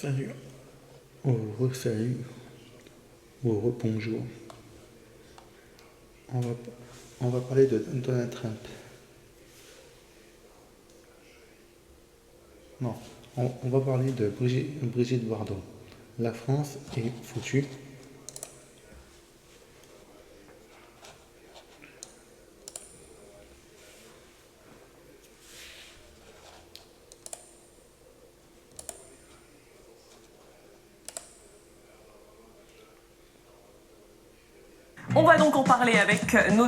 Salut, salut, bonjour. On va, on va parler de Donald Trump. Non, on va parler de Brigitte Bardot. La France est foutue. On va donc en parler avec nos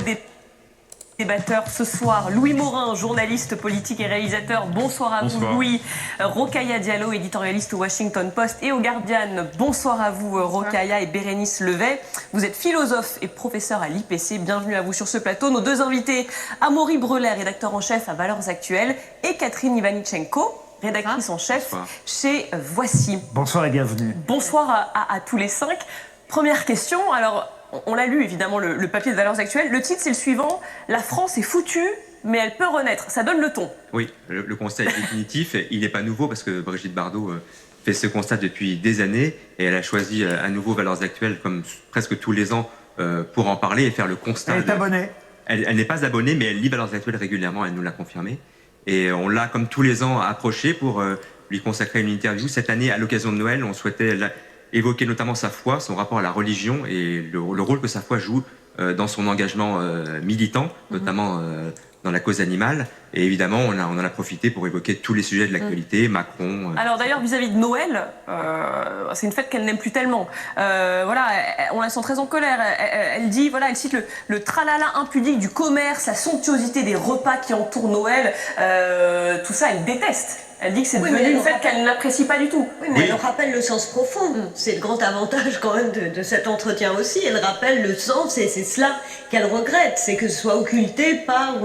débatteurs ce soir. Louis Morin, journaliste politique et réalisateur. Bonsoir à vous, Louis. Rokhaya Diallo, éditorialiste au Washington Post et au Guardian. Bonsoir à vous, Rokhaya, et Bérénice Levet. Vous êtes philosophe et professeur à l'IPC. Bienvenue à vous sur ce plateau. Nos deux invités, Amaury Brelet, rédacteur en chef à Valeurs Actuelles, et Catherine Ivanichenko, rédactrice en chef chez Voici. Bonsoir et bienvenue. Bonsoir à tous les cinq. Première question, alors on l'a lu évidemment le papier de Valeurs Actuelles. Le titre c'est le suivant: La France est foutue, mais elle peut renaître. Ça donne le ton. Oui, le constat est définitif. Il n'est pas nouveau parce que Brigitte Bardot fait ce constat depuis des années et elle a choisi à nouveau Valeurs Actuelles comme presque tous les ans pour en parler et faire le constat. Elle est abonnée. Elle n'est pas abonnée, mais elle lit Valeurs Actuelles régulièrement, elle nous l'a confirmé. Et on l'a, comme tous les ans, approché pour lui consacrer une interview. Cette année, à l'occasion de Noël, on souhaitait évoquer notamment sa foi, son rapport à la religion et le rôle que sa foi joue dans son engagement militant, notamment dans la cause animale. Et évidemment, on en a profité pour évoquer tous les sujets de l'actualité, Macron... Alors d'ailleurs, vis-à-vis de Noël, c'est une fête qu'elle n'aime plus tellement. Voilà, on la sent très en colère. Elle dit, voilà, elle cite le tralala impudique du commerce, la somptuosité des repas qui entourent Noël. Tout ça, elle déteste. Elle dit que c'est devenu une fête qu'elle n'apprécie pas du tout. Oui, mais elle rappelle le sens profond. C'est le grand avantage quand même de cet entretien aussi. Elle rappelle le sens et c'est cela qu'elle regrette. C'est que ce soit occulté par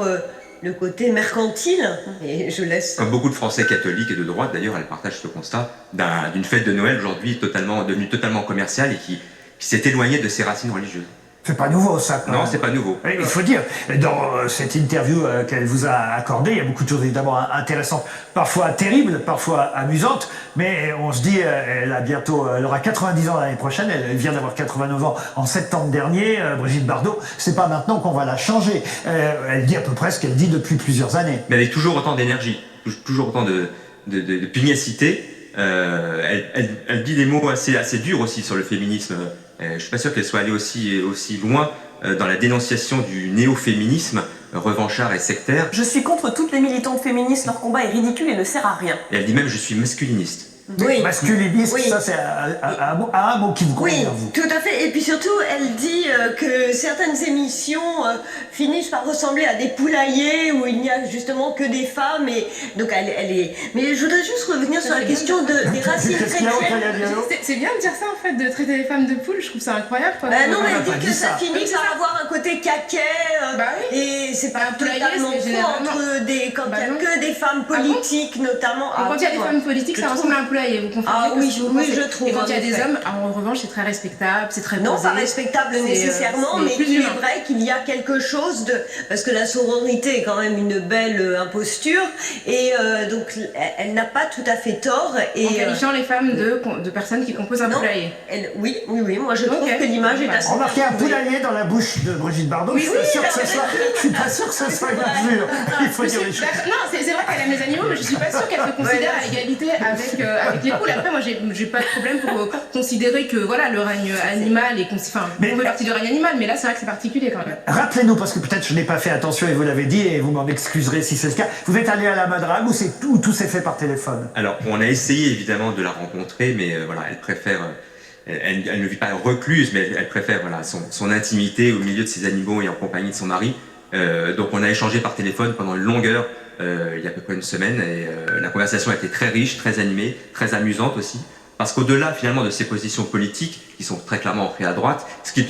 le côté mercantile. Et je laisse... Comme beaucoup de Français catholiques et de droite, d'ailleurs, elle partage ce constat d'une fête de Noël aujourd'hui devenue totalement commerciale et qui s'est éloignée de ses racines religieuses. C'est pas nouveau ça. Non, c'est pas nouveau. Il faut dire, dans cette interview qu'elle vous a accordée, il y a beaucoup de choses évidemment intéressantes, parfois terribles, parfois amusantes, mais on se dit, elle aura 90 ans l'année prochaine, elle vient d'avoir 89 ans en septembre dernier, Brigitte Bardot, c'est pas maintenant qu'on va la changer. Elle dit à peu près ce qu'elle dit depuis plusieurs années. Mais avec toujours autant d'énergie, toujours autant de pugnacité. Elle dit des mots assez durs aussi sur le féminisme. Je suis pas sûr qu'elle soit allée aussi loin dans la dénonciation du néo-féminisme revanchard et sectaire. Je suis contre toutes les militantes féministes, leur combat est ridicule et ne sert à rien. Et elle dit même je suis masculiniste. Oui. Masculiniste, oui. Ça c'est un mot qui vous convient. Oui, tout à fait. Et puis surtout, elle dit que certaines émissions finissent par ressembler à des poulaillers où il n'y a justement que des femmes. Et donc elle est... Mais je voudrais juste revenir sur la question des racines chrétiennes. C'est bien de dire ça en fait, de traiter les femmes de poules, je trouve ça incroyable. Quoi. Non, mais elle dit que ça finit par avoir un côté caquet. Et c'est pas totalement faux entre quand il n'y a que des femmes politiques notamment. Quand il y a des femmes politiques, ça ressemble à un poulailler. Vous confirmez oui, je trouve. Et quand il y a des hommes, en revanche, c'est très respectable, c'est très posé. Non, pas respectable nécessairement, mais il est vrai qu'il y a quelque chose de... Parce que la sororité est quand même une belle imposture, et donc elle n'a pas tout à fait tort. En qualifiant les femmes de personnes qui composent un poulailler. Oui, moi je trouve que l'image est assez... Remarquez un poulailler dans la bouche de Brigitte Bardot, je suis pas sûr que ce soit une mesure. Il faut dire les choses. Non, c'est vrai qu'elle aime les animaux, mais je suis pas sûre qu'elle se considère à égalité avec les poules. Après, moi, j'ai pas de problème pour considérer que voilà, le règne animal est... Enfin, on fait partie du règne animal, mais là, c'est vrai que c'est particulier quand même. Rappelez-nous, parce que peut-être je n'ai pas fait attention et vous l'avez dit, et vous m'en excuserez si c'est le cas. Vous êtes allé à la Madrague ou tout s'est fait par téléphone? Alors, on a essayé évidemment de la rencontrer, mais voilà, elle préfère... Elle ne vit pas recluse, mais elle préfère voilà, son intimité au milieu de ses animaux et en compagnie de son mari. Donc on a échangé par téléphone pendant une longue heure, il y a à peu près une semaine, et la conversation a été très riche, très animée, très amusante aussi. Parce qu'au-delà finalement de ses positions politiques, qui sont très clairement ancrées à droite, ce qui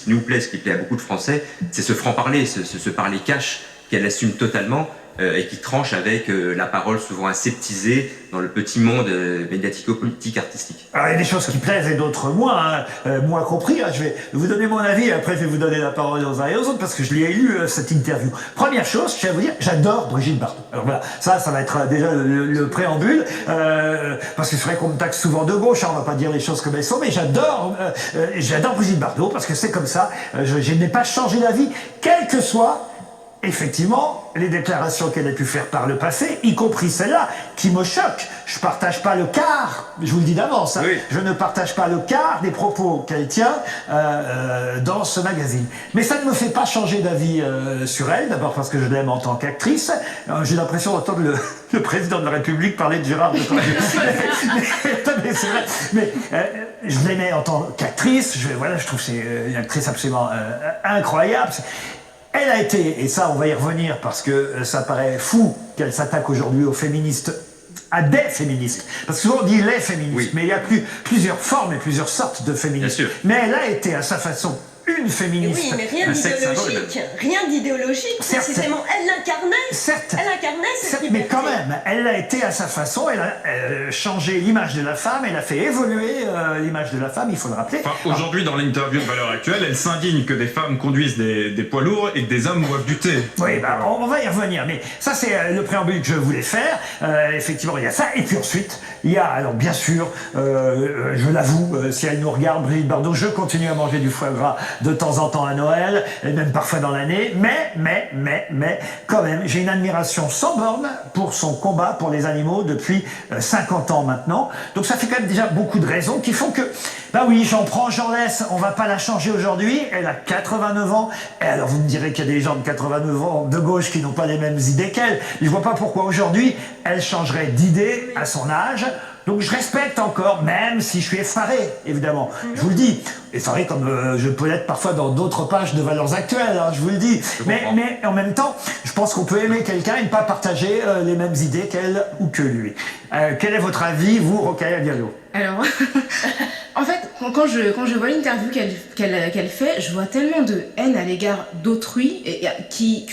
nous plaît, ce qui plaît à beaucoup de Français, c'est ce franc-parler, ce parler cash qu'elle assume totalement et qui tranche avec la parole souvent aseptisée dans le petit monde médiatico-politique artistique. Alors il y a des choses qui plaisent et d'autres moins, moi compris. Je vais vous donner mon avis et après je vais vous donner la parole aux uns et aux autres parce que je l'ai lu cette interview. Première chose, je vais vous dire, j'adore Brigitte Bardot. Alors voilà, ça va être déjà le préambule, parce que c'est vrai qu'on me taxe souvent de gauche, hein, on va pas dire les choses comme elles sont, mais j'adore Brigitte Bardot parce que c'est comme ça, je n'ai pas changé d'avis, quel que soit effectivement les déclarations qu'elle a pu faire par le passé, y compris celle-là, qui me choque. Je partage pas le quart, je vous le dis d'avance, hein, je ne partage pas le quart des propos qu'elle tient dans ce magazine. Mais ça ne me fait pas changer d'avis sur elle, d'abord parce que je l'aime en tant qu'actrice. J'ai l'impression d'entendre le président de la République parler de Gérard Depardieu. mais c'est vrai. Mais je l'aimais en tant qu'actrice, je trouve que c'est une actrice absolument incroyable. Elle a été, et ça on va y revenir parce que ça paraît fou qu'elle s'attaque aujourd'hui aux féministes, à des féministes. Parce que souvent on dit les féministes, mais il y a plusieurs formes et plusieurs sortes de féministes. Mais elle a été à sa façon une féministe. Oui, mais rien d'idéologique. Rien d'idéologique, précisément. Elle l'incarnait. Certes. Elle incarnait cette liberté. Mais quand même, elle a été à sa façon, elle a changé l'image de la femme, elle a fait évoluer l'image de la femme, il faut le rappeler. Enfin, aujourd'hui, dans l'interview de Valeurs Actuelles, elle s'indigne que des femmes conduisent des poids lourds et que des hommes boivent du thé. Oui, on va y revenir, mais ça c'est le préambule que je voulais faire. Effectivement, il y a ça, et puis ensuite, il y a, alors bien sûr, je l'avoue, si elle nous regarde, Brigitte Bardot, je continue à manger du foie gras de temps en temps à Noël, et même parfois dans l'année, mais, quand même, j'ai une admiration sans borne pour son combat pour les animaux depuis 50 ans maintenant. Donc ça fait quand même déjà beaucoup de raisons qui font que, bah oui, j'en prends, j'en laisse, on va pas la changer aujourd'hui, elle a 89 ans, et alors vous me direz qu'il y a des gens de 89 ans de gauche qui n'ont pas les mêmes idées qu'elle, je vois pas pourquoi aujourd'hui elle changerait d'idée à son âge. Donc je respecte encore, même si je suis effaré, évidemment. Je vous le dis, effaré comme je peux l'être parfois dans d'autres pages de Valeurs Actuelles, hein, je vous le dis. Mais en même temps, je pense qu'on peut aimer quelqu'un et ne pas partager les mêmes idées qu'elle ou que lui. Quel est votre avis, vous, Rokhaya Diallo? Alors, en fait, quand je vois l'interview qu'elle fait, je vois tellement de haine à l'égard d'autrui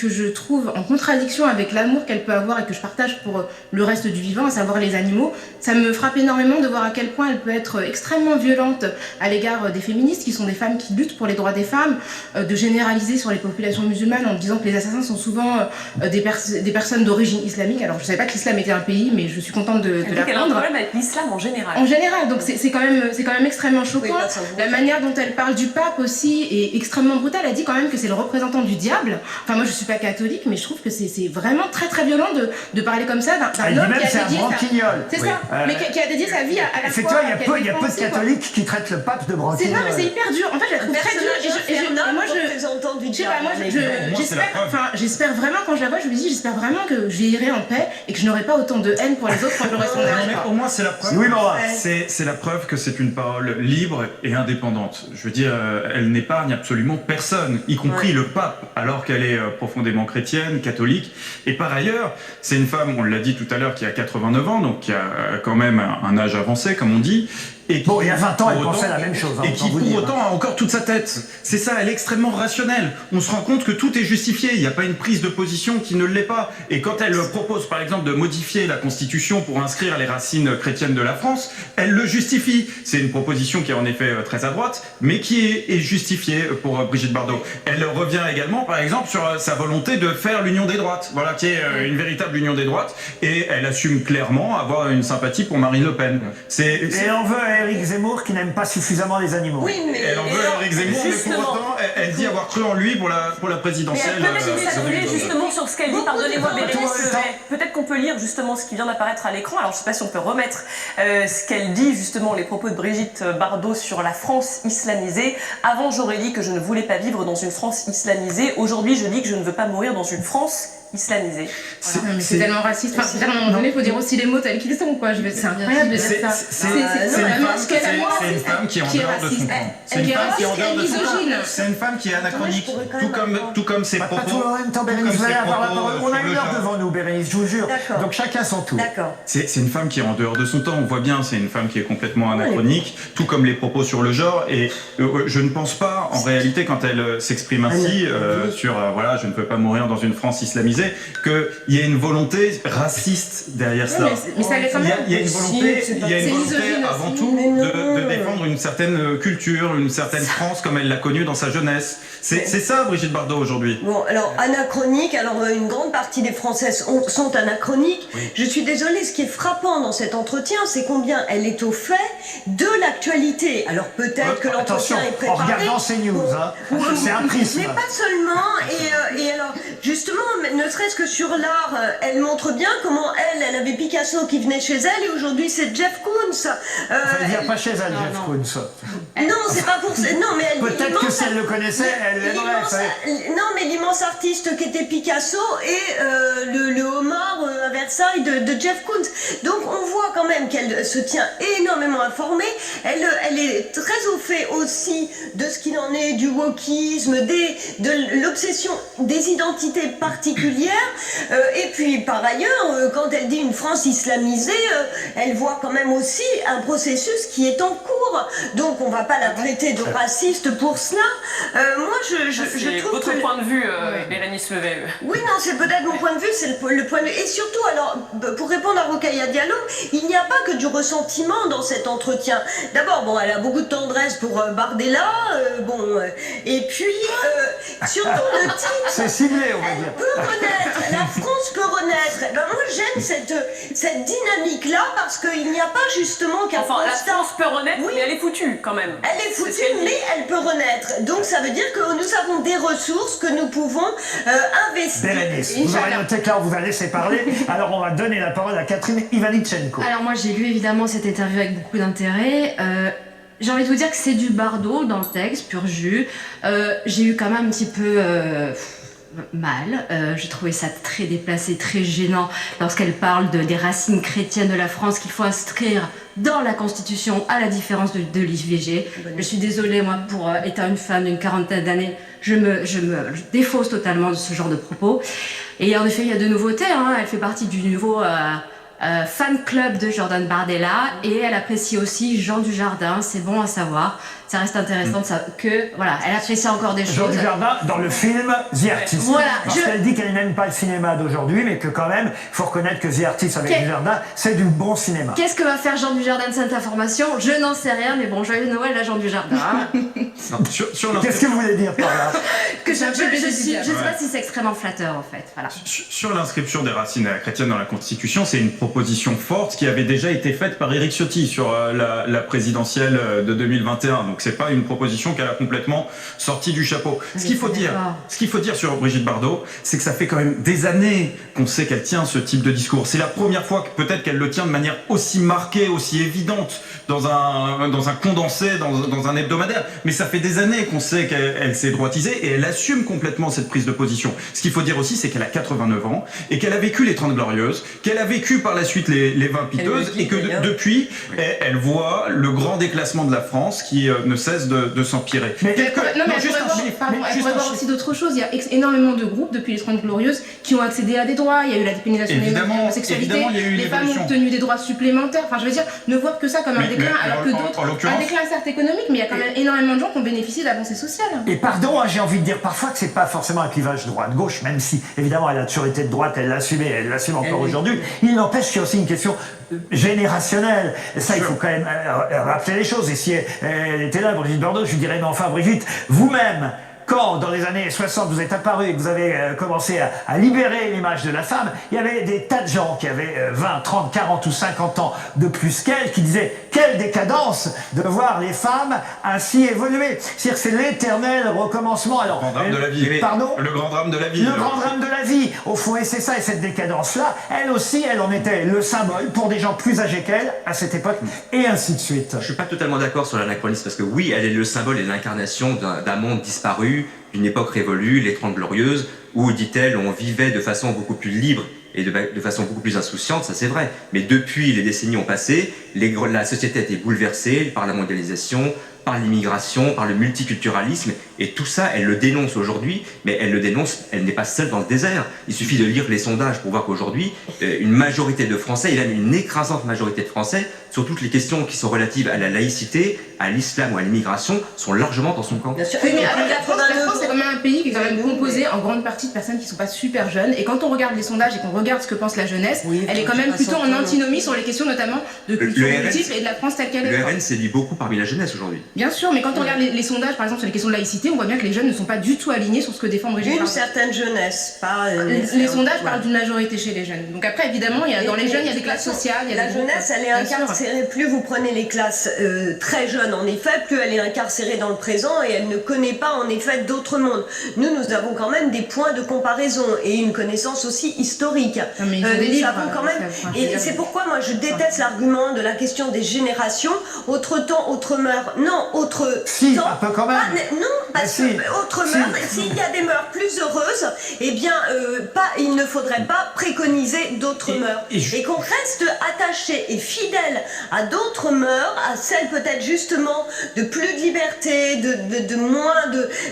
que je trouve en contradiction avec l'amour qu'elle peut avoir et que je partage pour le reste du vivant, à savoir les animaux. Ça me frappe énormément de voir à quel point elle peut être extrêmement violente à l'égard des féministes, qui sont des femmes qui luttent pour les droits des femmes, de généraliser sur les populations musulmanes en disant que les assassins sont souvent des personnes d'origine islamique. Alors, je savais pas que l'islam était un pays, mais je suis contente de l'apprendre. Elle a un problème avec l'islam en général. En général, donc c'est quand même extrêmement choquant. Oui, la manière dont elle parle du pape aussi est extrêmement brutale. Elle dit quand même que c'est le représentant du diable. Enfin, moi je suis pas catholique, mais je trouve que c'est vraiment très très violent de parler comme ça d'un homme qui a dédié c'est ça, mais qui a dédié sa vie à la foi. Effectivement, il y a peu de catholiques qui traitent le pape de branquignol. C'est mais c'est hyper dur. En fait, je la trouve très dure. Et moi j'espère vraiment, quand je la vois, je me dis, j'espère vraiment que je vieillirai en paix et que je n'aurai pas autant de haine pour les autres quand j'aurai son âge. Au moins c'est la preuve. C'est la preuve que c'est une parole libre et indépendante. Je veux dire, elle n'épargne absolument personne, y compris le pape, alors qu'elle est profondément chrétienne, catholique. Et par ailleurs, c'est une femme, on l'a dit tout à l'heure, qui a 89 ans, donc qui a quand même un âge avancé, comme on dit. Et il y a 20 ans, elle pensait la même chose. Et qui, pour autant, a encore toute sa tête. C'est ça, elle est extrêmement rationnelle. On se rend compte que tout est justifié. Il n'y a pas une prise de position qui ne l'est pas. Et quand elle propose, par exemple, de modifier la Constitution pour inscrire les racines chrétiennes de la France, elle le justifie. C'est une proposition qui est en effet très à droite, mais qui est justifiée pour Brigitte Bardot. Elle revient également, par exemple, sur sa volonté de faire l'union des droites. Voilà, qui est une véritable union des droites. Et elle assume clairement avoir une sympathie pour Marine Le Pen. Et on veut Éric Zemmour qui n'aime pas suffisamment les animaux. Oui, mais elle en veut Éric Zemmour, mais pour autant, elle dit avoir cru en lui pour la présidentielle. Mais peut-être s'appuyer justement sur ce qu'elle dit. Pardonnez-moi, Bérénice, peut-être qu'on peut lire justement ce qui vient d'apparaître à l'écran. Alors je ne sais pas si on peut remettre ce qu'elle dit justement, les propos de Brigitte Bardot sur la France islamisée. Avant, j'aurais dit que je ne voulais pas vivre dans une France islamisée. Aujourd'hui, je dis que je ne veux pas mourir dans une France islamisée. Voilà. C'est tellement raciste. Enfin, à un moment donné, il faut dire aussi les mots tels qu'ils sont, quoi. C'est incroyable de dire ça. C'est une femme qui est en dehors de son temps. C'est une femme qui est en dehors de son temps. C'est une femme qui est anachronique, tout comme ses propos. Pas tout en même temps, Bérénice, vous allez avoir la parole. On a une heure devant nous, Bérénice, je vous jure. Donc chacun son tour. C'est une femme qui est en dehors de son temps, on voit bien, c'est une femme qui est complètement anachronique, tout comme les propos sur le genre, et je ne pense pas, en réalité, quand elle s'exprime ainsi, sur, voilà, je ne peux pas mourir dans une France islamisée, qu'il y ait une volonté raciste derrière cela. Mais ça l'est quand même. Il y a une volonté, avant tout, de défendre une certaine culture, une certaine France comme elle l'a connue dans sa jeunesse. C'est ça, Brigitte Bardot, aujourd'hui. Bon, alors, anachronique, alors une grande partie des Françaises sont anachroniques. Oui. Je suis désolée, ce qui est frappant dans cet entretien, c'est combien elle est au fait de l'actualité. Alors peut-être que l'entretien est préparé. En regardant ces news, hein. C'est un prisme. Mais pas seulement, et alors, justement, ne serait-ce que sur l'art, elle montre bien comment elle avait Picasso qui venait chez elle, et aujourd'hui c'est Jeff Koons. Ça veut dire pas chez elle, Jeff Koons. Non, c'est pas pour ça. Non, mais elle. Peut-être que si elle le connaissait, elle l'aimerait. Non, mais l'immense artiste qui était Picasso et le homard à Versailles de Jeff Koons. Donc on voit quand même qu'elle se tient énormément informée. Elle est très au fait aussi de ce qu'il en est du wokisme, de l'obsession des identités particulières. Et puis par ailleurs, quand elle dit une France islamisée, elle voit quand même aussi un processus qui est en cours. Donc on va pas la traiter de raciste pour cela. Moi je trouve votre point de vue, Bérénice Levet. Oui, non, c'est peut-être mon point de vue, c'est le point de vue. Et surtout, alors, pour répondre à Rokhaya Diallo, il n'y a pas que du ressentiment dans cet entretien. D'abord, bon, elle a beaucoup de tendresse pour Bardella, et puis, surtout le titre... C'est ciblé, on va dire. Elle peut renaître, la France peut renaître. Ben, moi, j'aime cette dynamique-là, parce qu'il n'y a pas justement qu'un constat... la France peut renaître, oui, mais elle est foutue, quand même. Elle est foutue, mais elle peut renaître. Donc, ça veut dire que nous avons des ressources que nous pouvons investir. Bérénice, vous aurez noté que là, on vous a laissé parler. Alors, on va donner la parole à Catherine Ivanichenko. Alors, moi, j'ai lu évidemment cette interview avec beaucoup d'intérêt. J'ai envie de vous dire que c'est du Bardot dans le texte, pur jus. J'ai eu quand même un petit peu mal. J'ai trouvé ça très déplacé, très gênant lorsqu'elle parle des racines chrétiennes de la France qu'il faut inscrire dans la Constitution, à la différence de l'IVG. Je suis désolée, moi, pour étant une femme d'une quarantaine d'années, je me défausse totalement de ce genre de propos. Et en effet, il y a de nouveautés. Hein. Elle fait partie du nouveau fan club de Jordan Bardella, et elle apprécie aussi Jean Dujardin. C'est bon à savoir. Ça reste intéressant de savoir que, voilà, elle apprécie encore des choses. Jean Dujardin dans le film The Artist. Voilà. Parce qu'elle dit qu'elle n'aime pas le cinéma d'aujourd'hui, mais que quand même, il faut reconnaître que The Artist avec Dujardin, c'est du bon cinéma. Qu'est-ce que va faire Jean Dujardin de cette information? Je n'en sais rien, mais bon, joyeux Noël à Jean Dujardin. Qu'est-ce que vous voulez dire par là? Que je sais pas si c'est extrêmement flatteur, en fait. Voilà. Sur l'inscription des racines chrétiennes dans la Constitution, c'est une proposition forte qui avait déjà été faite par Éric Ciotti sur la présidentielle de 2021. Donc c'est pas une proposition qu'elle a complètement sortie du chapeau. Ce qu'il faut dire sur Brigitte Bardot, c'est que ça fait quand même des années qu'on sait qu'elle tient ce type de discours. C'est la première fois que peut-être qu'elle le tient de manière aussi marquée, aussi évidente dans un condensé, dans un hebdomadaire. Mais ça fait des années qu'on sait qu'elle s'est droitisée, et elle assume complètement cette prise de position. Ce qu'il faut dire aussi, c'est qu'elle a 89 ans et qu'elle a vécu les 30 Glorieuses, qu'elle a vécu par la suite les 20 Piteuses, et que depuis, elle voit le grand déclassement de la France qui ne cesse de s'empirer. Mais elle pourrait voir aussi d'autres choses. Il y a énormément de groupes depuis les 30 Glorieuses qui ont accédé à des droits. Il y a eu la dépénalisation de l'homosexualité, les femmes ont obtenu des droits supplémentaires. Enfin, je veux dire, ne voir que ça comme un déclin, alors que d'autres, un déclin certes économique, mais il y a quand même énormément de gens qui ont bénéficié d'avancées sociales. Et pardon, j'ai envie de dire parfois que c'est pas forcément un clivage droite-gauche, même si évidemment elle a toujours été de droite, elle l'assume et elle l'assume encore aujourd'hui. Il n'empêche qu'il y a aussi une question générationnelle. Et ça, il faut quand même rappeler les choses. Et si elle était là, Brigitte Bardot, je lui dirais, mais enfin Brigitte, vous-même, quand, dans les années 60, vous êtes apparu et que vous avez commencé à libérer l'image de la femme, il y avait des tas de gens qui avaient 20, 30, 40 ou 50 ans de plus qu'elle, qui disaient « Quelle décadence de voir les femmes ainsi évoluer !» C'est-à-dire que c'est l'éternel recommencement. Alors, le grand drame de la vie. Pardon ? Le grand drame de la vie. Le grand drame de la vie. Au fond, et c'est ça, et cette décadence-là, elle aussi, elle en était le symbole pour des gens plus âgés qu'elle à cette époque, et ainsi de suite. Je suis pas totalement d'accord sur l'anachronisme, parce que oui, elle est le symbole et l'incarnation d'un monde disparu, d'une époque révolue, les 30 Glorieuses, où, dit-elle, on vivait de façon beaucoup plus libre et de façon beaucoup plus insouciante, ça c'est vrai. Mais depuis, les décennies ont passé, la société a été bouleversée par la mondialisation, par l'immigration, par le multiculturalisme, et tout ça, elle le dénonce aujourd'hui, mais elle le dénonce, elle n'est pas seule dans le désert. Il suffit de lire les sondages pour voir qu'aujourd'hui, une majorité de Français, et même une écrasante majorité de Français, sur toutes les questions qui sont relatives à la laïcité, à l'islam ou à l'immigration, sont largement dans son camp. Bien sûr. Oui, mais la France, c'est quand même un pays qui est quand même composé en grande partie de personnes qui ne sont pas super jeunes. Et quand on regarde les sondages et qu'on regarde ce que pense la jeunesse, elle est quand même plutôt en antinomie sur les questions notamment de culture multiple et de la France telle qu'elle est. Le RN séduit beaucoup parmi la jeunesse aujourd'hui. Bien sûr, mais quand on regarde les sondages, par exemple sur les questions de laïcité, on voit bien que les jeunes ne sont pas du tout alignés sur ce que défend Brigitte Bardot. Une certaine jeunesse, pas... les sondages parlent d'une majorité chez les jeunes. Donc après, évidemment, dans les jeunes, il y a des classes sociales. La jeunesse, elle est incarcérée. Plus vous prenez les classes très jeunes, en effet, plus elle est incarcérée dans le présent et elle ne connaît pas, en effet, d'autres mondes. Nous avons quand même des points de comparaison et une connaissance aussi historique. Nous savons quand même... Et c'est pourquoi, moi, je déteste l'argument de la question des générations. Autre temps, autre mœurs. Non, autre temps... un peu quand même. Non, parce que autre mœurs, s'il y a des mœurs plus heureuses, eh bien, il ne faudrait pas préconiser d'autres mœurs. Et qu'on reste attaché et fidèle à d'autres mœurs, à celles peut-être justement de plus de liberté, de moins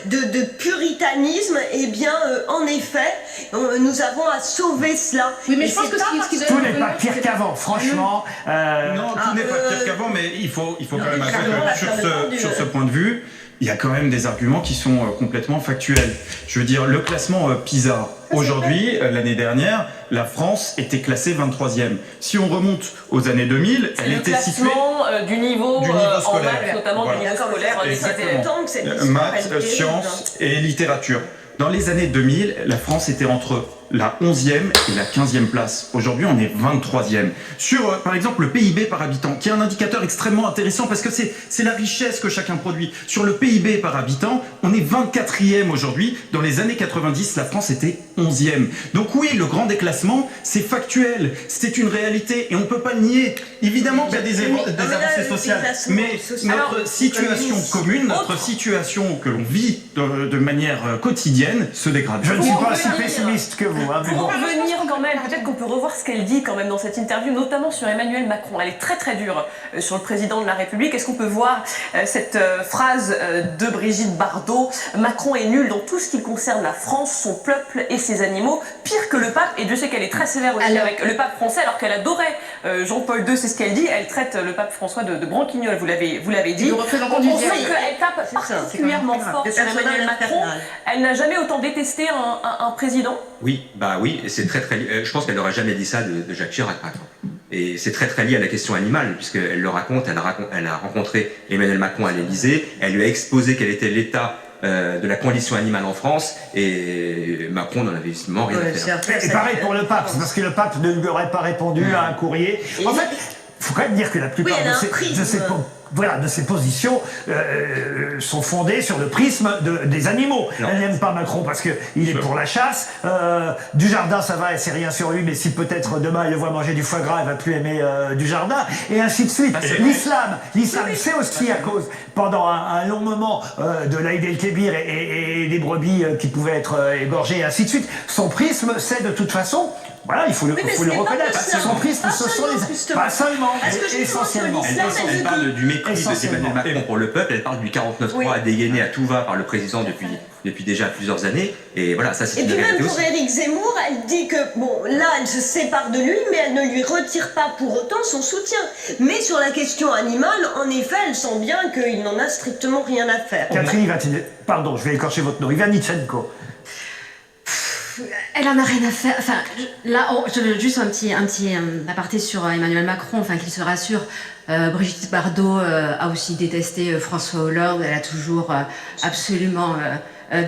de puritanisme, eh bien, en effet, nous avons à sauver cela. Oui, mais je pense que tout n'est pas pire qu'avant, franchement. Non, tout n'est pas pire qu'avant, mais il faut quand même avouer que sur ce point de vue, il y a quand même des arguments qui sont complètement factuels. Je veux dire, le classement PISA, aujourd'hui, l'année dernière, la France était classée 23e. Si on remonte aux années 2000, elle était située... du niveau scolaire, en maths, notamment du niveau scolaire. Exactement. Maths, sciences et littérature. Dans les années 2000, la France était entre la 11e et la 15e place. Aujourd'hui, on est 23e. Sur, par exemple, le PIB par habitant, qui est un indicateur extrêmement intéressant parce que c'est la richesse que chacun produit. Sur le PIB par habitant, on est 24e aujourd'hui. Dans les années 90, la France était 11e. Donc oui, le grand déclassement, c'est factuel. C'est une réalité et on ne peut pas le nier. Évidemment qu'il y a des avancées sociales. Mais notre situation commune, notre situation que l'on vit de manière quotidienne se dégrade. Je ne suis pas aussi pessimiste que vous. Pour revenir quand même, peut-être qu'on peut revoir ce qu'elle dit quand même dans cette interview, notamment sur Emmanuel Macron. Elle est très très dure sur le président de la République. Est-ce qu'on peut voir cette phrase de Brigitte Bardot: Macron est nul dans tout ce qui concerne la France, son peuple et ses animaux, pire que le pape. Et Dieu sait qu'elle est très sévère aussi avec le pape français, alors qu'elle adorait Jean-Paul II, c'est ce qu'elle dit. Elle traite le pape François de branquignol, vous l'avez dit. On sent qu'elle tape particulièrement fort sur Emmanuel Macron. Elle n'a jamais autant détesté un président. Oui, et c'est très je pense qu'elle n'aurait jamais dit ça de Jacques Chirac, par exemple. Et c'est très lié à la question animale, puisqu'elle le raconte, elle a rencontré Emmanuel Macron à l'Élysée, elle lui a exposé quel était l'état de la condition animale en France, et Macron n'en avait visiblement rien à faire. Et pareil pour le pape, parce que le pape ne lui aurait pas répondu à un courrier. En fait, il faut quand même dire que la plupart de ces positions sont fondées sur le prisme des animaux. Elle n'aime pas Macron parce qu'il est pour la chasse. Dujardin, ça va, elle sait rien sur lui, mais si peut-être demain elle le voit manger du foie gras, elle va plus aimer Dujardin, et ainsi de suite. L'islam, c'est aussi à cause, pendant un long moment, de l'Aïd el-Kébir et des brebis qui pouvaient être égorgées, et ainsi de suite. Son prisme, c'est de toute façon... Voilà, il faut le reconnaître. Son prisme, ce sont les... Pas seulement, mais essentiellement. Elle parle du mépris d'Emmanuel Macron pour le peuple, elle parle du 49.3 dégainé à tout va par le président depuis déjà plusieurs années. Et voilà, ça c'est une réalité aussi. Et puis même pour Éric Zemmour, elle dit que, là, elle se sépare de lui, mais elle ne lui retire pas pour autant son soutien. Mais sur la question animale, en effet, elle sent bien qu'il n'en a strictement rien à faire. Catherine, pardon, je vais écorcher votre nom, Ivanitchenko. Elle en a rien à faire. Enfin, là, juste un petit aparté sur Emmanuel Macron, enfin qu'il se rassure. Brigitte Bardot a aussi détesté François Hollande. Elle a toujours absolument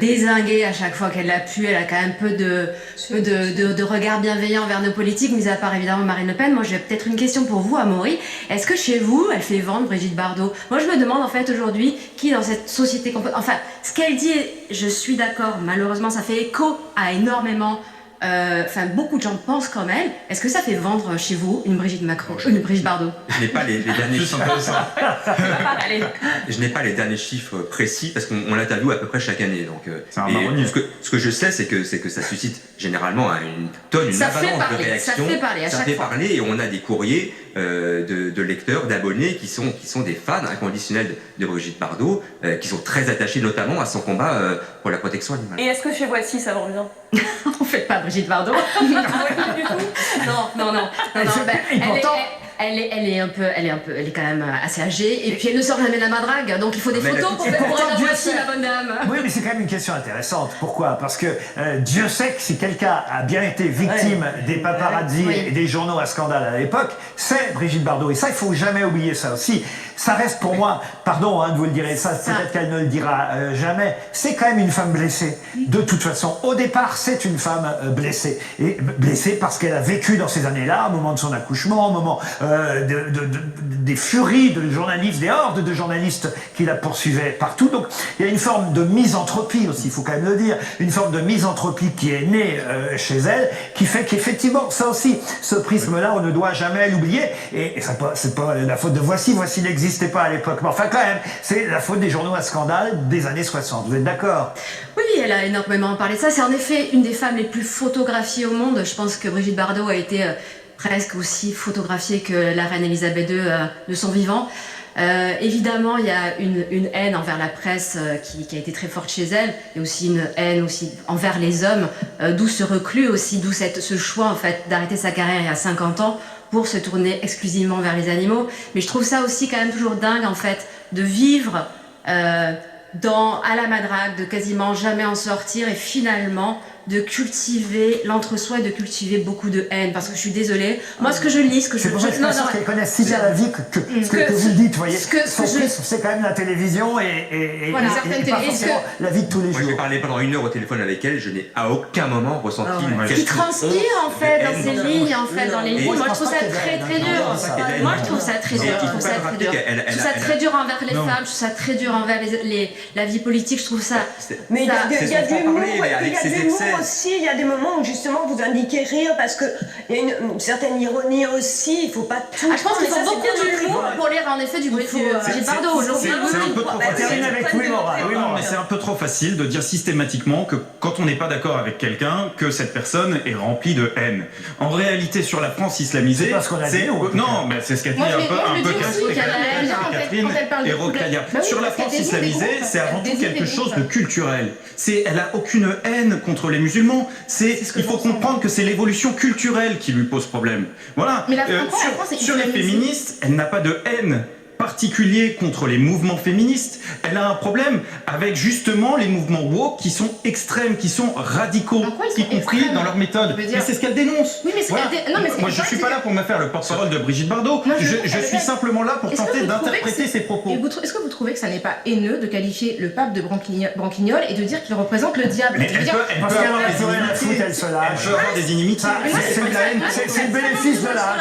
dézingué à chaque fois qu'elle l'a pu. Elle a quand même peu de regard bienveillant vers nos politiques, mis à part évidemment Marine Le Pen. Moi, j'ai peut-être une question pour vous, Amaury. Est-ce que chez vous, elle fait vendre Brigitte Bardot? Moi, je me demande en fait aujourd'hui qui dans cette société... Enfin, ce qu'elle dit, je suis d'accord, malheureusement, ça fait écho à énormément Enfin, beaucoup de gens pensent comme elle. Est-ce que ça fait vendre chez vous une Brigitte Macron, une Brigitte Bardot? Je n'ai pas les derniers chiffres. Allez. Je n'ai pas les derniers chiffres précis parce qu'on l'interviewe à peu près chaque année. Donc, C'est un marronnier. ce que je sais, c'est que ça suscite généralement une avalanche de réactions. Ça fait parler à chaque fois. Et on a des courriers de lecteurs, d'abonnés qui sont des fans inconditionnels de Brigitte Bardot, qui sont très attachés notamment à son combat pour la protection animale. Et est-ce que chez Voici ça vend bien? En fait, pas Brigitte Bardot. Ah ouais, pas du tout. Non. Elle est quand même assez âgée, et puis elle ne sort jamais la madrague, donc il faut des photos pour être la Voici, la bonne dame. Oui, mais c'est quand même une question intéressante. Pourquoi? Parce que Dieu sait que si quelqu'un a bien été victime des paparazzi et des journaux à scandale à l'époque, c'est Brigitte Bardot. Et ça, il faut jamais oublier ça aussi. Ça reste pour moi, pardon de vous le dire, ça peut-être qu'elle ne le dira jamais, c'est quand même une femme blessée. De toute façon, au départ, c'est une femme blessée. Et blessée parce qu'elle a vécu dans ces années-là, au moment de son accouchement, au moment des furies de journalistes, des hordes de journalistes qui la poursuivaient partout. Donc il y a une forme de misanthropie aussi, il faut quand même le dire, une forme de misanthropie qui est née chez elle, qui fait qu'effectivement, ça aussi, ce prisme-là, on ne doit jamais l'oublier. Et c'est pas la faute de Voici n'existait pas à l'époque. Mais enfin quand même, c'est la faute des journaux à scandale des années 60. Vous êtes d'accord? Oui, elle a énormément parlé de ça. C'est en effet une des femmes les plus photographiées au monde. Je pense que Brigitte Bardot a été presque aussi photographiée que la reine Elisabeth II de son vivant. Évidemment, il y a une haine envers la presse qui a été très forte chez elle, et aussi une haine aussi envers les hommes, d'où ce reclus aussi, d'où ce choix en fait d'arrêter sa carrière il y a 50 ans pour se tourner exclusivement vers les animaux. Mais je trouve ça aussi quand même toujours dingue en fait de vivre à la madrague, de quasiment jamais en sortir, et finalement de cultiver l'entre-soi et de cultiver beaucoup de haine. Parce que je suis désolée, moi ce que je lis, ce que je... C'est pour ça que je pense qu'elle connaît si bien la vie que vous le dites, vous voyez. Son prisme, c'est quand même la télévision et voilà, pas forcément la vie de tous les jours. Moi, j'ai parlé pendant 1 heure au téléphone avec elle, je n'ai à aucun moment ressenti une qui transpire en fait dans ses lignes, en fait, dans les lignes. Moi je trouve ça très très dur. Moi je trouve ça très dur. Je trouve ça très dur. Je trouve ça très dur envers les femmes, je trouve ça très dur envers la vie politique, je trouve ça... Mais il y a de l'humour, aussi, il y a des moments où justement vous indiquez rire parce qu'il y a une certaine ironie aussi, il ne faut pas tout... je pense qu'il faut beaucoup d'humour pour lire en effet du Brigitte Bardot aujourd'hui. C'est un peu trop facile. Mais c'est un peu trop facile de dire systématiquement que quand on n'est pas d'accord avec quelqu'un, que cette personne est remplie de haine. En réalité, sur la France islamisée, c'est pas ce qu'on a dit. Non, mais c'est ce qu'a dit un peu Catherine et Rokhaya. Sur la France islamisée, c'est avant tout quelque chose de culturel. Elle a aucune haine contre les musulmans. Il faut comprendre que c'est l'évolution culturelle qui lui pose problème. Voilà. Mais sur les féministes, elle n'a pas de haine particulier contre les mouvements féministes. Elle a un problème avec justement les mouvements woke qui sont extrêmes, qui sont radicaux, y compris dans leur méthode. Mais c'est ce qu'elle dénonce. Oui, mais voilà. Moi, je suis pas là pour me faire le porte-parole de Brigitte Bardot. Je suis simplement là pour tenter d'interpréter ses propos. Est-ce que vous trouvez que ça n'est pas haineux de qualifier le pape de branquignol et de dire qu'il représente le diable? Mais elle peut avoir des inimitiés, elle se lâche. Elle peut avoir des inimitiés. C'est le bénéfice de l'âge.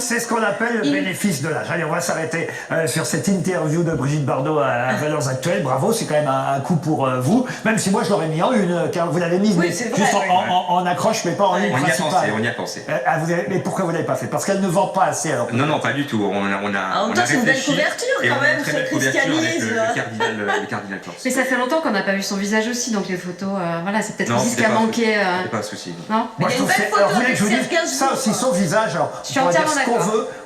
C'est ce qu'on appelle le bénéfice de l'âge. Allez, on va s'arrêter sur cette interview de Brigitte Bardot à Valeurs Actuelles. Bravo, c'est quand même un coup pour vous. Même si moi, je l'aurais mis en une, car vous l'avez mise juste en accroche, mais pas en ligne principale. On y a pensé. Mais pourquoi vous l'avez pas fait? Parce qu'elle ne vend pas assez. Alors, non, pas du tout. On a en même temps, c'est une belle couverture quand même, ce christianisme. Le cardinal Corse. Mais ça fait longtemps qu'on n'a pas vu son visage aussi, donc les photos, voilà, c'est peut-être aussi ce qui a manqué. C'est pas un souci. Non. Moi, je trouve que vous voulez que je vous dise ça aussi, son visage. Alors, je suis entièrement d'accord.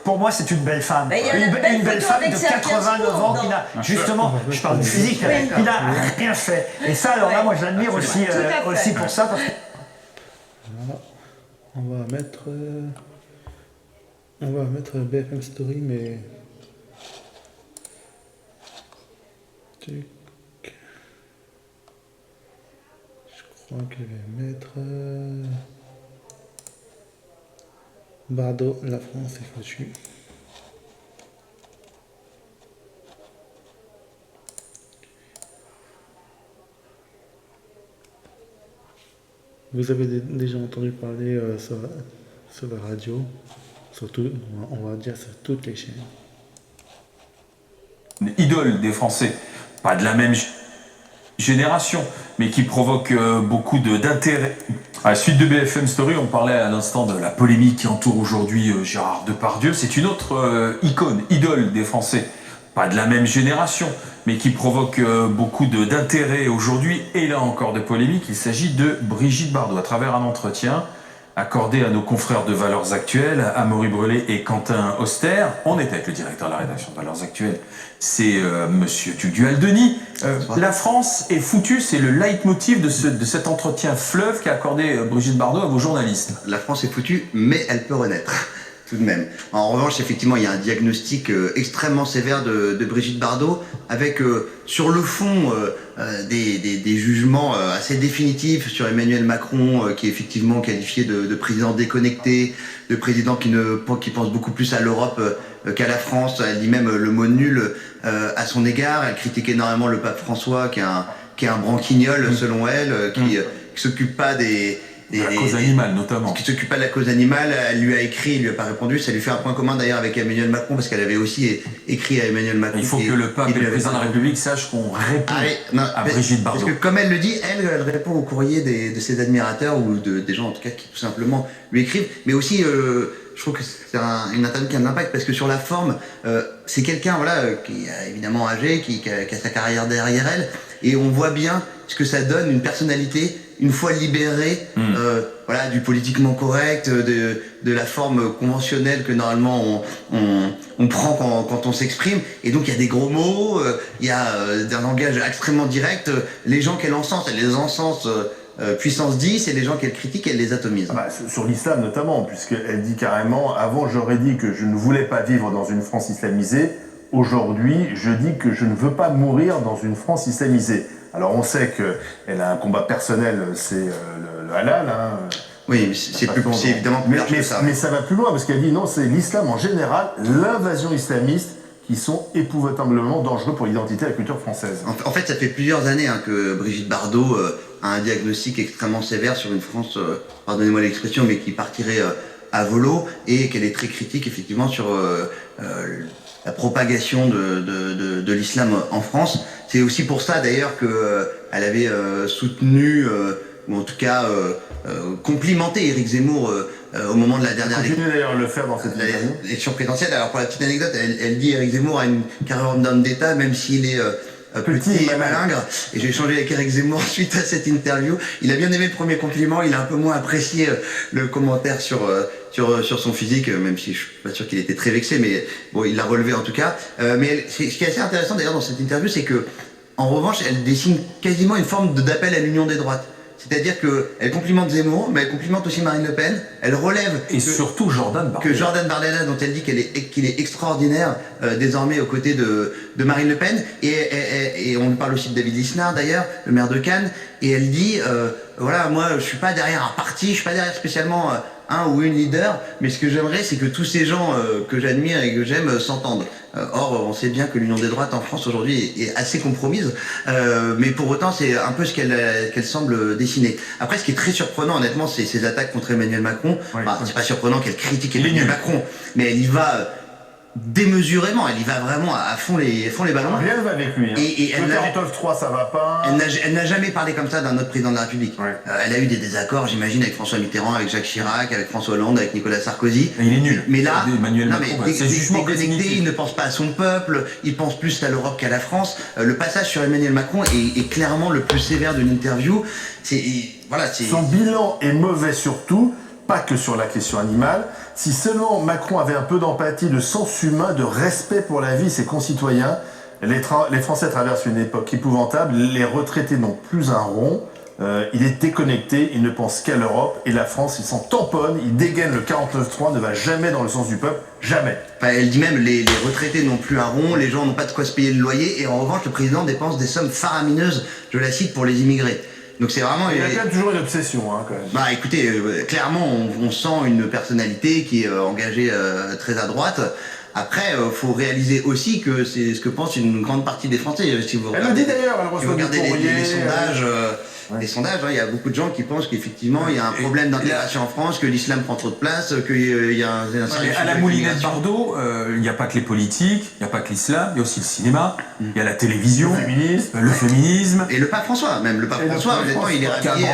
Pour moi, c'est une belle femme. Une belle femme de 89 ans qui n'a, justement, je parle du physique, qui n'a rien fait. Et ça, alors là, moi, je l'admire aussi pour ça. Parce que... Voilà. On va mettre BFM Story, mais... Je crois que je vais mettre... Bardot, la France est foutue. Vous avez déjà entendu parler sur la radio, surtout, on va dire sur toutes les chaînes. Une idole des Français, pas de la même... génération, mais qui provoque beaucoup d'intérêt. À la suite de BFM Story, on parlait à l'instant de la polémique qui entoure aujourd'hui Gérard Depardieu. C'est une autre idole des Français. Pas de la même génération, mais qui provoque beaucoup d'intérêt aujourd'hui. Et là encore de polémique, il s'agit de Brigitte Bardot. À travers un entretien accordé à nos confrères de Valeurs Actuelles, Amaury Brelet et Quentin Auster, on était avec le directeur de la rédaction de Valeurs Actuelles, c'est monsieur Tugdual-Denis. La France est foutue, c'est le leitmotiv de cet entretien fleuve qu'a accordé Brigitte Bardot à vos journalistes. La France est foutue, mais elle peut renaître. Tout de même. En revanche, effectivement, il y a un diagnostic extrêmement sévère de Brigitte Bardot, avec sur le fond des jugements assez définitifs sur Emmanuel Macron, qui est effectivement qualifié de président déconnecté, de président qui pense beaucoup plus à l'Europe qu'à la France. Elle dit même le mot nul à son égard. Elle critique énormément le pape François, qui est un branquignol selon elle, qui s'occupe pas de la cause animale, notamment. Qui s'occupe pas de la cause animale, elle lui a écrit, il lui a pas répondu. Ça lui fait un point commun d'ailleurs avec Emmanuel Macron, parce qu'elle avait aussi écrit à Emmanuel Macron. Il faut que le pape et le président de la République sachent qu'on répond à Brigitte Bardot. Parce que comme elle le dit, elle répond au courrier de ses admirateurs, ou des gens en tout cas qui tout simplement lui écrivent. Mais aussi, je trouve que c'est une interview qui a un impact, parce que sur la forme, c'est quelqu'un qui est évidemment âgé, qui a sa carrière derrière elle, et on voit bien ce que ça donne, une personnalité une fois libérée du politiquement correct, de la forme conventionnelle que normalement on prend quand on s'exprime. Et donc il y a des gros mots, il y a un langage extrêmement direct. Les gens qu'elle encense, elle les encense puissance 10, et les gens qu'elle critique, elle les atomise. Sur l'islam notamment, puisqu'elle dit carrément, avant j'aurais dit que je ne voulais pas vivre dans une France islamisée, aujourd'hui je dis que je ne veux pas mourir dans une France islamisée. Alors on sait qu'elle a un combat personnel, c'est le halal. Oui, c'est évidemment plus large que ça. Mais ça va plus loin, parce qu'elle dit non, c'est l'islam en général, l'invasion islamiste, qui sont épouvantablement dangereux pour l'identité et la culture française. En fait, ça fait plusieurs années que Brigitte Bardot a un diagnostic extrêmement sévère sur une France, pardonnez-moi l'expression, mais qui partirait à volo, et qu'elle est très critique effectivement sur la propagation de l'islam en France. C'est aussi pour ça d'ailleurs qu'elle avait soutenu, ou en tout cas complimenté Éric Zemmour au moment de la dernière élection. D'ailleurs le faire dans cette élection présidentielle. Alors pour la petite anecdote, elle dit Éric Zemmour a une carrière d'homme d'État, même s'il est petit et malingre. Et j'ai échangé avec Éric Zemmour suite à cette interview. Il a bien aimé le premier compliment, il a un peu moins apprécié le commentaire sur son physique, même si je suis pas sûr qu'il était très vexé, mais bon, il l'a relevé en tout cas. Mais ce qui est assez intéressant d'ailleurs dans cette interview, c'est que en revanche, elle dessine quasiment une forme d'appel à l'union des droites. C'est-à-dire qu'elle complimente Zemmour, mais elle complimente aussi Marine Le Pen. Elle relève surtout Jordan Bardella. Que Jordan Bardella, dont elle dit qu'il est extraordinaire désormais aux côtés de Marine Le Pen. Et on lui parle aussi de David Lisnard d'ailleurs, le maire de Cannes. Et elle dit moi je suis pas derrière un parti, je suis pas derrière spécialement un ou une leader, mais ce que j'aimerais, c'est que tous ces gens que j'admire et que j'aime s'entendent. Or, on sait bien que l'union des droites en France aujourd'hui est assez compromise, mais pour autant, c'est un peu ce qu'elle semble dessiner. Après, ce qui est très surprenant, honnêtement, c'est ses attaques contre Emmanuel Macron. C'est pas surprenant qu'elle critique Emmanuel Macron, mais elle y va démesurément, elle y va vraiment à fond les ballons. Rien ne va avec lui. Et le 49.3, ça va pas. Elle n'a jamais parlé comme ça d'un autre président de la République. Elle a eu des désaccords, j'imagine, avec François Mitterrand, avec Jacques Chirac, avec François Hollande, avec Nicolas Sarkozy. Et il est nul. Mais là, Emmanuel Macron, c'est jugement déconnecté, il ne pense pas à son peuple, il pense plus à l'Europe qu'à la France. Le passage sur Emmanuel Macron est clairement le plus sévère de l'interview. Son bilan est mauvais surtout, pas que sur la question animale. Si seulement Macron avait un peu d'empathie, de sens humain, de respect pour la vie et ses concitoyens, les Français traversent une époque épouvantable, les retraités n'ont plus un rond, il est déconnecté, il ne pense qu'à l'Europe, et la France, il s'en tamponne, il dégaine le 49.3, ne va jamais dans le sens du peuple, jamais. Elle dit même les retraités n'ont plus un rond, les gens n'ont pas de quoi se payer le loyer, et en revanche, le président dépense des sommes faramineuses, je la cite, pour les immigrés. Donc c'est vraiment... Il y a quand même toujours une obsession, quand même. Écoutez, clairement, on sent une personnalité qui est engagée très à droite. Après, faut réaliser aussi que c'est ce que pense une grande partie des Français. Si vous elle le dit d'ailleurs, elle si vous regardez les sondages, des sondages. Il y a beaucoup de gens qui pensent qu'effectivement il y a un problème d'intégration en France, que l'islam prend trop de place, qu'il y a un à la Moulinette Bardot, il n'y a pas que les politiques, il n'y a pas que l'islam, il y a aussi le cinéma, il y a la télévision, le féminisme. Et le pape François, même le pape François, honnêtement, il est rhabillé.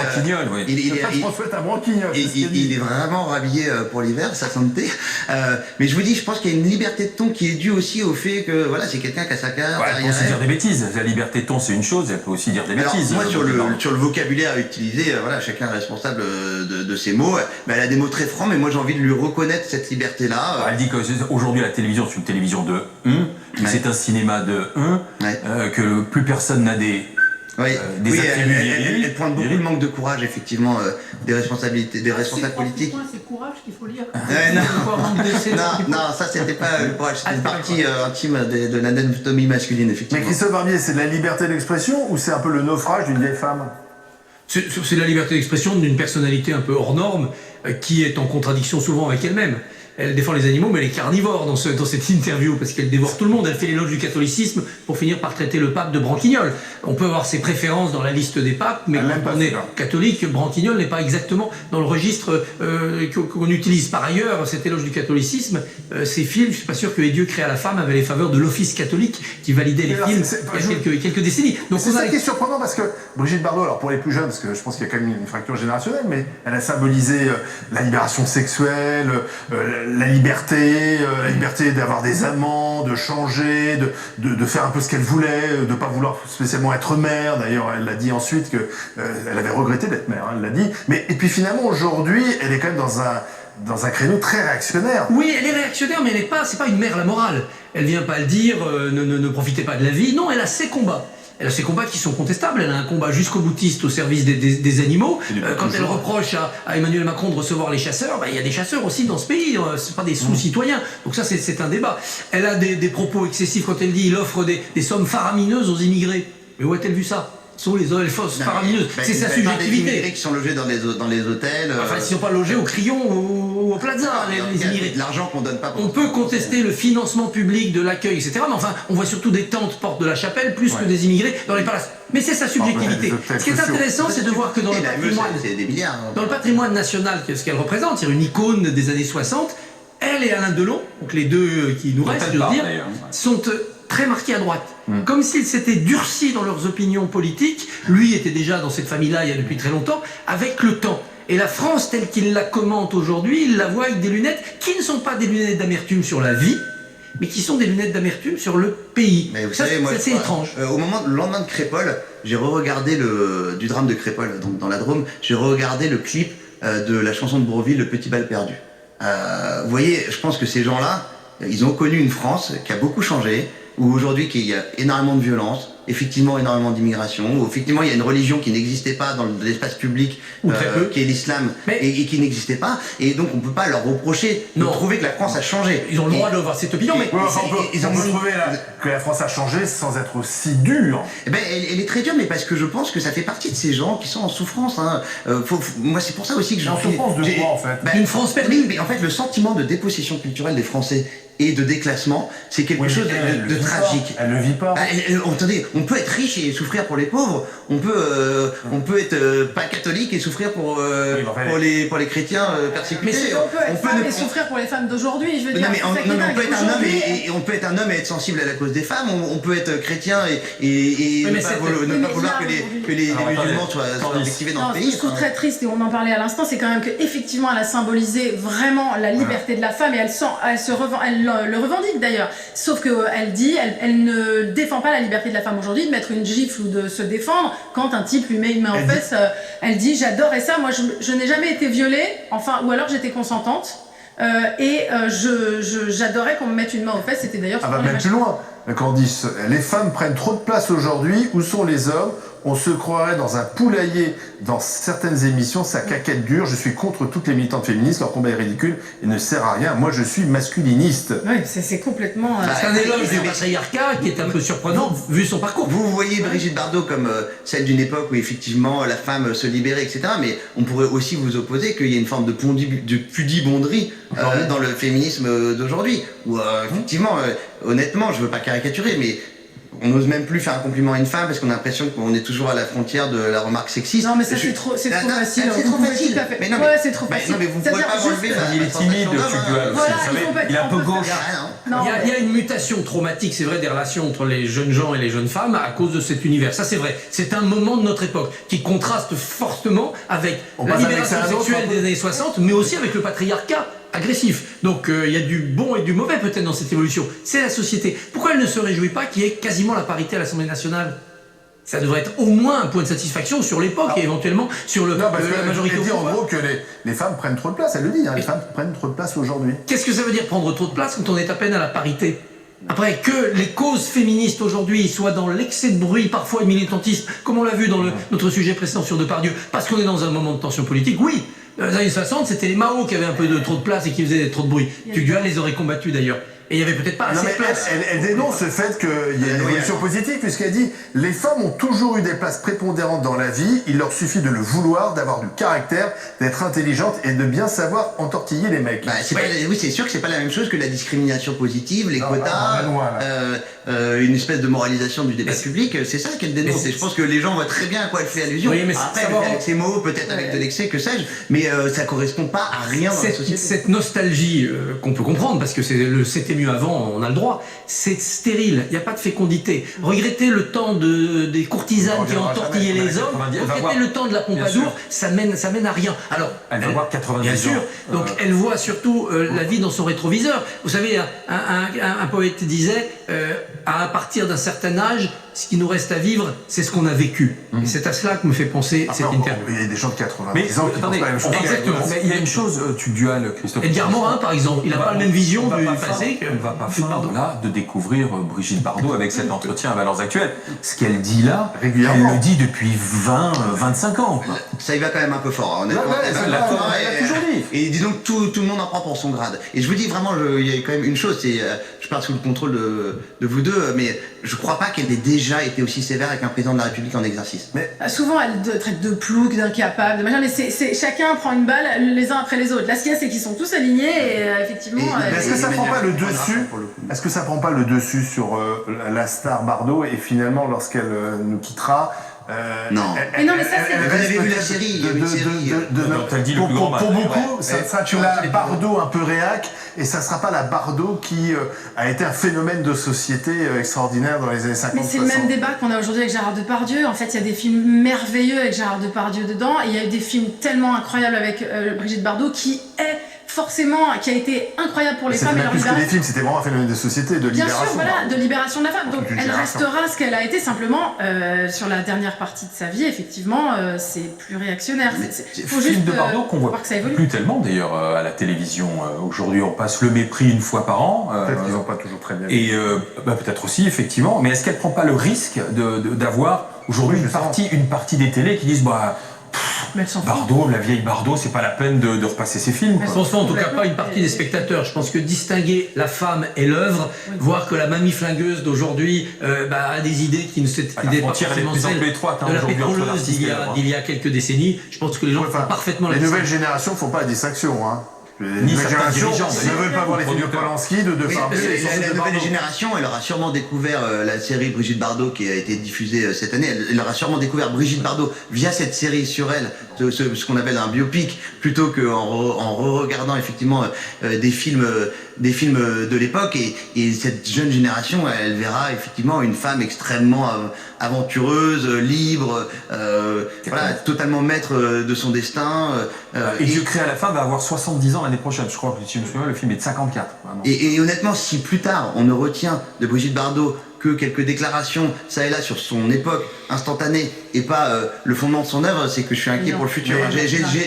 Le pape François est un branquignol. Il est vraiment rhabillé pour l'hiver, sa santé. Mais je vous dis, je pense qu'il y a une liberté de ton qui est due aussi au fait que voilà, c'est quelqu'un qui a sa carrière. Elle peut aussi dire des bêtises. La liberté de ton, c'est une chose, elle peut aussi dire des bêtises. Moi, sur le vocabulaire à utiliser, voilà, chacun est responsable de ses mots. Mais elle a des mots très francs, mais moi j'ai envie de lui reconnaître cette liberté-là. Elle dit qu'aujourd'hui la télévision, c'est une télévision de que c'est un cinéma de que plus personne n'a des elle pointe beaucoup le manque de courage, effectivement, des responsabilités, des responsables politiques. C'est courage qu'il faut lire. Non, ça c'était pas le courage, c'était une partie intime de l'anatomie masculine, effectivement. Mais Christophe Barbier, c'est de la liberté d'expression ou c'est un peu le naufrage d'une vieille femme? C'est la liberté d'expression d'une personnalité un peu hors norme qui est en contradiction souvent avec elle-même. Elle défend les animaux, mais elle est carnivore dans cette interview, parce qu'elle dévore tout le monde. Elle fait l'éloge du catholicisme pour finir par traiter le pape de branquignol. On peut avoir ses préférences dans la liste des papes, mais quand on est catholique, branquignol n'est pas exactement dans le registre qu'on utilise. Par ailleurs, cet éloge du catholicisme, ces films, je ne suis pas sûr que les dieux créés à la femme avaient les faveurs de l'office catholique qui validait les films il y a quelques décennies. Donc c'est ça qui est surprenant, parce que Brigitte Bardot, alors pour les plus jeunes, parce que je pense qu'il y a quand même une fracture générationnelle, mais elle a symbolisé la libération sexuelle, la liberté d'avoir des amants, de changer, de faire un peu ce qu'elle voulait, de pas vouloir spécialement être mère. D'ailleurs, elle l'a dit ensuite que elle avait regretté d'être mère, elle l'a dit. Et puis finalement, aujourd'hui, elle est quand même dans un créneau très réactionnaire. Oui, elle est réactionnaire, mais c'est pas une mère la morale. Elle vient pas le dire, ne profitez pas de la vie. Non, elle a ses combats. Elle a ses combats qui sont contestables. Elle a un combat jusqu'au boutiste au service des animaux. Quand elle reproche à Emmanuel Macron de recevoir les chasseurs, il y a des chasseurs aussi dans ce pays. C'est pas des sous-citoyens. Donc ça, c'est un débat. Elle a des propos excessifs quand elle dit il offre des sommes faramineuses aux immigrés. Mais où a-t-elle vu ça? Sont les fausses faramineuses. C'est sa subjectivité. Des immigrés qui sont logés dans les hôtels. Enfin, ils ne sont pas logés au Crillon ou au Plaza, les immigrés. L'argent qu'on donne pas. On peut contester le financement public de l'accueil, etc. Mais enfin, on voit surtout des tantes porte de la Chapelle plus que des immigrés dans les palaces. Mais c'est sa subjectivité. Ce qui est intéressant, c'est de voir que dans le patrimoine national, ce qu'elle représente, c'est une icône des années 60, elle et Alain Delon, donc les deux qui nous restent, je veux dire, sont très marqués à droite. Comme s'ils s'étaient durcis dans leurs opinions politiques. Lui était déjà dans cette famille-là il y a depuis très longtemps, avec le temps. Et la France, telle qu'il la commente aujourd'hui, il la voit avec des lunettes qui ne sont pas des lunettes d'amertume sur la vie, mais qui sont des lunettes d'amertume sur le pays. Mais vous savez, moi, c'est étrange. Le lendemain de Crépol, j'ai re-regardé du drame de Crépol, donc dans la Drôme, j'ai re-regardé le clip de la chanson de Bourvil, Le Petit Bal Perdu. Vous voyez, je pense que ces gens-là, ils ont connu une France qui a beaucoup changé, où aujourd'hui il y a énormément de violence, effectivement énormément d'immigration, où effectivement il y a une religion qui n'existait pas dans l'espace public, qui est l'islam, et qui n'existait pas, et donc on ne peut pas leur reprocher de trouver que la France a changé. Ils ont le droit d'avoir cette opinion, mais ils ont trouvé que la France a changé sans être aussi dure. Eh ben, elle est très dure, mais parce que je pense que ça fait partie de ces gens qui sont en souffrance. Moi c'est pour ça aussi que je... En souffrance de quoi en fait? Une France perdue. Oui, mais en fait le sentiment de dépossession culturelle des Français et de déclassement, c'est quelque chose de tragique. Elle ne vit pas. Attendez, on peut être riche et souffrir pour les pauvres. On peut être pas catholique et souffrir pour les chrétiens persécutés. Mais on peut être femme et souffrir pour les femmes d'aujourd'hui, je veux dire. On peut être un homme et on peut être un homme et être sensible à la cause des femmes. On peut être chrétien et ne pas vouloir que les musulmans soient objectivés dans le pays. Ce que je trouve très triste, et on en parlait à l'instant, c'est quand même qu'effectivement elle a symbolisé vraiment la liberté de la femme, et elle le revendique d'ailleurs. Sauf qu'elle dit, elle ne défend pas la liberté de la femme aujourd'hui de mettre une gifle ou de se défendre quand un type lui met une main aux fesses. Elle dit j'adorais ça, moi je n'ai jamais été violée, enfin, ou alors j'étais consentante. J'adorais qu'on me mette une main aux fesses, c'était d'ailleurs... Ah bah même plus loin, Candice, les femmes prennent trop de place aujourd'hui, où sont les hommes? On se croirait dans un poulailler dans certaines émissions, ça caquette dure. Je suis contre toutes les militantes féministes, leur combat est ridicule et ne sert à rien. Moi, je suis masculiniste. Oui, c'est complètement... c'est un éloge du patriarcat qui est un peu surprenant vu son parcours. Vous voyez Brigitte Bardot comme celle d'une époque où effectivement la femme se libérait, etc. Mais on pourrait aussi vous opposer qu'il y a une forme de pudibonderie dans le féminisme d'aujourd'hui. Où effectivement, honnêtement, je veux pas caricaturer, mais on n'ose même plus faire un compliment à une femme parce qu'on a l'impression qu'on est toujours à la frontière de la remarque sexiste. Non mais ça c'est trop facile. C'est trop facile. Mais non, ouais, c'est trop facile. Non mais vous pouvez pas enlever. Il est timide, il est un peu gauche. Il y a une mutation traumatique, c'est vrai, des relations entre les jeunes gens et les jeunes femmes à cause de cet univers. Ça c'est vrai. C'est un moment de notre époque qui contraste fortement avec la libération sexuelle des années 60, mais aussi avec le patriarcat agressif. Donc il y a du bon et du mauvais peut-être dans cette évolution. C'est la société. Pourquoi elle ne se réjouit pas qu'il y ait quasiment la parité à l'Assemblée nationale? Ça devrait être au moins un point de satisfaction sur l'époque et éventuellement sur la majorité. Elle dit en gros que les femmes prennent trop de place, elle le dit, les femmes prennent trop de place aujourd'hui. Qu'est-ce que ça veut dire prendre trop de place quand on est à peine à la parité? Après, que les causes féministes aujourd'hui soient dans l'excès de bruit, parfois et militantisme, comme on l'a vu dans notre sujet précédent sur Depardieu, parce qu'on est dans un moment de tension politique, oui. Dans les années 60, c'était les Mao qui avaient un peu trop de place et qui faisaient trop de bruit. Tugdual les aurait combattus d'ailleurs. Et il n'y avait peut-être pas assez de place. Elle dénonce le fait qu'il y a une évolution positive, puisqu'elle dit « Les femmes ont toujours eu des places prépondérantes dans la vie, il leur suffit de le vouloir, d'avoir du caractère, d'être intelligente et de bien savoir entortiller les mecs. » Oui, c'est sûr que c'est pas la même chose que la discrimination positive, les quotas, une espèce de moralisation du débat public, c'est ça qu'elle dénonce. Et je pense que les gens voient très bien à quoi elle fait allusion. Oui, mais après, avec ses mots, peut-être avec de l'excès, que sais-je, mais ça correspond pas à rien dans la société. Cette nostalgie qu'on peut comprendre, parce que c'était mieux avant, on a le droit, c'est stérile, il n'y a pas de fécondité. Regretter le temps des courtisanes qui ont entortillé les hommes, regretter le temps de la Pompadour, ça mène à rien. Alors, elle va voir 90 ans. Bien sûr, donc elle voit surtout la vie dans son rétroviseur. Vous savez, un poète disait, à partir d'un certain âge, ce qui nous reste à vivre, c'est ce qu'on a vécu. Et c'est à cela que me fait penser cette interview. Il y a des gens de 90 ans qui pensent pas la même chose. Exactement. Mais il y a une chose, Tugdual, Christophe. Edgar Morin, par exemple, il n'a pas la même vision du passé. On ne va pas feindre là de découvrir Brigitte Bardot avec cet entretien à Valeurs Actuelles. Ce qu'elle dit là, régulièrement, elle le dit depuis 20-25 ans. Ça y va quand même un peu fort, honnêtement. Elle l'a toujours dit. Et disons que tout le monde en prend pour son grade. Et je vous dis vraiment, il y a quand même une chose, c'est, je parle sous le contrôle de vous deux, mais je crois pas qu'elle ait déjà été aussi sévère avec un président de la République en exercice. Mais souvent elle traite de plouc, d'incapable, de machin, mais chacun prend une balle les uns après les autres. Là, ce qu'il y a, c'est qu'ils sont tous alignés et effectivement. Est-ce que ça prend pas le dessus? Est-ce que ça prend pas le dessus sur la star Bardot et finalement lorsqu'elle nous quittera? Non. Mais non, mais ça c'est. Vous avez vu la série? Pour beaucoup, ça sera la Bardot un peu réac, et ça sera pas la Bardot qui a été un phénomène de société extraordinaire dans les années 50. Mais c'est le même débat qu'on a aujourd'hui avec Gérard Depardieu. En fait, il y a des films merveilleux avec Gérard Depardieu dedans, et il y a eu des films tellement incroyables avec Brigitte Bardot qui a été incroyable pour les femmes et leur libération. Plus que des films, c'était vraiment un phénomène de société, de libération. Bien sûr, voilà, de libération de la femme. Donc elle restera ce qu'elle a été, simplement sur la dernière partie de sa vie, effectivement, c'est plus réactionnaire. Faut film de Bardot qu'on voit plus tellement d'ailleurs à la télévision. Aujourd'hui, on passe Le Mépris une fois par an. Peut-être qu'ils n'ont pas toujours très bien. Et peut-être aussi, effectivement. Mais est-ce qu'elle prend pas le risque d'avoir aujourd'hui une partie des télés qui disent Bardot, la vieille Bardot, c'est pas la peine de repasser ses films. Je pense pas, en tout cas pas une partie des spectateurs. Je pense que distinguer la femme et l'œuvre, voir que la mamie flingueuse d'aujourd'hui a des idées qui ne s'étaient pas forcément celles de la pétroleuse d'il y a quelques décennies, je pense que les gens font parfaitement la distinction. Les nouvelles générations font pas la distinction, hein. Les nouvelles générations ne veulent pas voir les films de Polanski, de Farbier. La nouvelle génération, elle aura sûrement découvert la série Brigitte Bardot qui a été diffusée cette année. Elle aura sûrement découvert Brigitte Bardot via cette série sur elle, ce qu'on appelle un biopic, plutôt qu'en re-regardant effectivement des films de l'époque. Et cette jeune génération, elle verra effectivement une femme extrêmement aventureuse, libre, totalement maître de son destin. Et Dieu créé à la fin va avoir 70 ans l'année prochaine. Je crois que si je me souviens, le film est de 54. Et honnêtement, si plus tard on ne retient de Brigitte Bardot que quelques déclarations, ça et là, sur son époque instantanée, et pas le fondement de son œuvre, c'est que je suis inquiet pour le futur.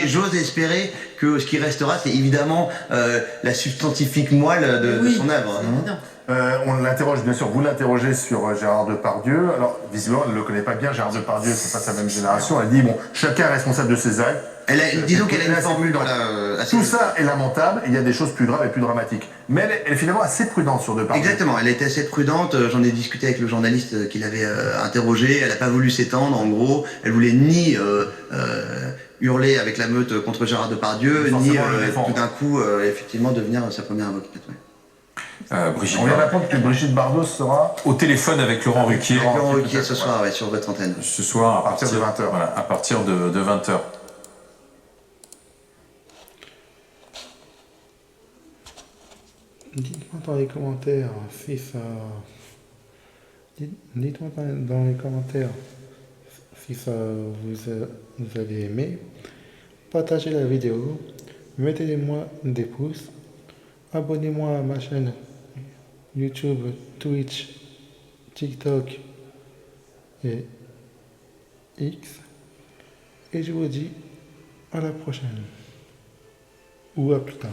J'ose espérer que ce qui restera, c'est évidemment la substantifique moelle de son œuvre. On l'interroge, bien sûr, vous l'interrogez sur Gérard Depardieu. Alors, visiblement, elle ne le connaît pas bien, Gérard Depardieu, c'est pas sa même génération. Elle dit, chacun est responsable de ses actes. Disons qu'elle a une formule tout ça est lamentable, et il y a des choses plus graves et plus dramatiques. Mais elle est finalement assez prudente sur Depardieu. Exactement, elle a été assez prudente. J'en ai discuté avec le journaliste qui l'avait interrogé. Elle n'a pas voulu s'étendre, en gros. Elle voulait ni hurler avec la meute contre Gérard Depardieu, ni tout d'un coup, effectivement, devenir sa première avocate. Brigitte On vient Bardot. d'apprendre que Brigitte Bardot sera Au téléphone avec Laurent Ruquier. Laurent Ruquier ce soir, ouais, sur votre antenne. Ce soir à partir de 20h. Voilà, à partir de 20h. Dites-moi dans les commentaires si ça. Dites-moi dans les commentaires si ça vous avez aimé. Partagez la vidéo. Mettez-moi des pouces. Abonnez-moi à ma chaîne YouTube, Twitch, TikTok et X. Et je vous dis à la prochaine. Ou à plus tard.